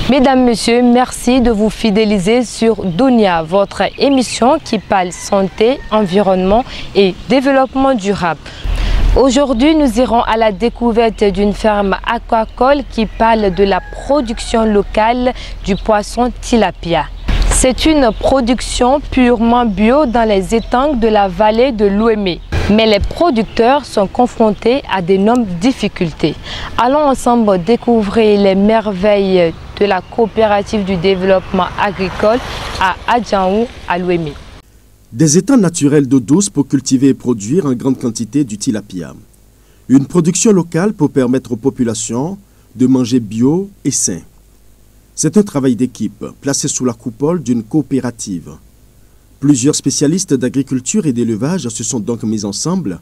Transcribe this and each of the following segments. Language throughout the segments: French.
Mesdames, Messieurs, merci de vous fidéliser sur Dunia, votre émission qui parle santé, environnement et développement durable. Aujourd'hui, nous irons à la découverte d'une ferme aquacole qui parle de la production locale du poisson tilapia. C'est une production purement bio dans les étangs de la vallée de l'Ouémé. Mais les producteurs sont confrontés à d'énormes difficultés. Allons ensemble découvrir les merveilles de la coopérative du développement agricole à Adjaou, à l'Ouémé. Des étangs naturels d'eau douce pour cultiver et produire en grande quantité du tilapia. Une production locale pour permettre aux populations de manger bio et sain. C'est un travail d'équipe placé sous la coupole d'une coopérative. Plusieurs spécialistes d'agriculture et d'élevage se sont donc mis ensemble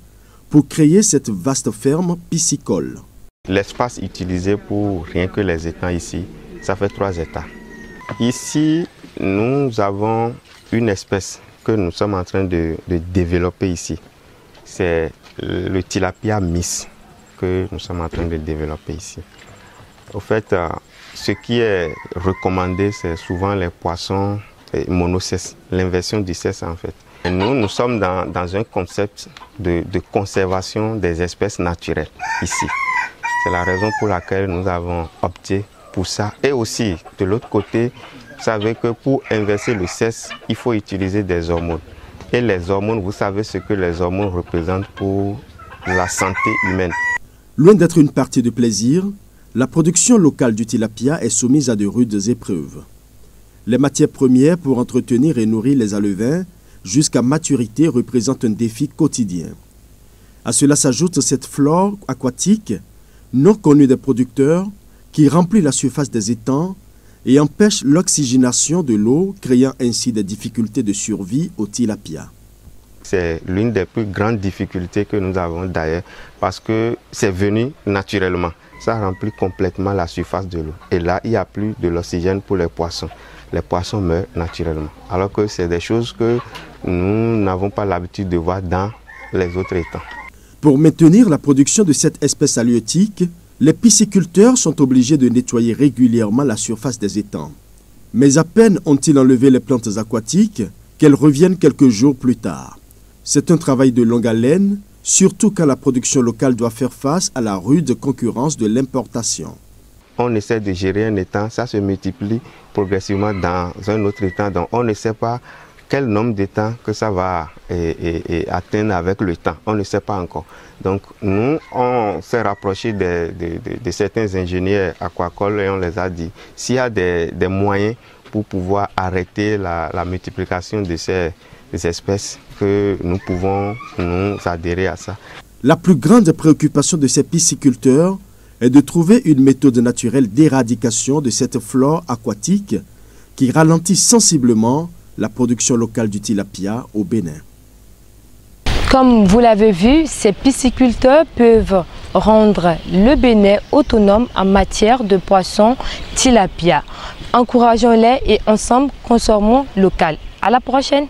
pour créer cette vaste ferme piscicole. L'espace utilisé pour rien que les étangs ici, ça fait 3 hectares. Ici, nous avons une espèce que nous sommes en train de développer ici. C'est le tilapia miss que nous sommes en train de développer ici. Au fait, ce qui est recommandé, c'est souvent les poissons monocèses, l'inversion du cèsse en fait. Et nous sommes dans un concept de conservation des espèces naturelles ici. C'est la raison pour laquelle nous avons opté pour ça. Et aussi, de l'autre côté, vous savez que pour inverser le cèsse, il faut utiliser des hormones. Et les hormones, vous savez ce que les hormones représentent pour la santé humaine. Loin d'être une partie de plaisir, la production locale du tilapia est soumise à de rudes épreuves. Les matières premières pour entretenir et nourrir les alevins jusqu'à maturité représentent un défi quotidien. À cela s'ajoute cette flore aquatique non connue des producteurs qui remplit la surface des étangs et empêche l'oxygénation de l'eau, créant ainsi des difficultés de survie au tilapia. C'est l'une des plus grandes difficultés que nous avons d'ailleurs parce que c'est venu naturellement. Ça remplit complètement la surface de l'eau. Et là, il n'y a plus de l'oxygène pour les poissons. Les poissons meurent naturellement. Alors que c'est des choses que nous n'avons pas l'habitude de voir dans les autres étangs. Pour maintenir la production de cette espèce halieutique, les pisciculteurs sont obligés de nettoyer régulièrement la surface des étangs. Mais à peine ont-ils enlevé les plantes aquatiques qu'elles reviennent quelques jours plus tard. C'est un travail de longue haleine, surtout quand la production locale doit faire face à la rude concurrence de l'importation. On essaie de gérer un étang, ça se multiplie progressivement dans un autre étang. Donc on ne sait pas quel nombre d'étangs que ça va atteindre avec le temps. On ne sait pas encore. Donc nous, on s'est rapproché de certains ingénieurs aquacoles et on les a dit, s'il y a des moyens pour pouvoir arrêter la multiplication de ces espèces, que nous pouvons nous adhérer à ça. La plus grande préoccupation de ces pisciculteurs est de trouver une méthode naturelle d'éradication de cette flore aquatique qui ralentit sensiblement la production locale du tilapia au Bénin. Comme vous l'avez vu, ces pisciculteurs peuvent rendre le Bénin autonome en matière de poissons tilapia. Encourageons-les et ensemble consommons local. À la prochaine!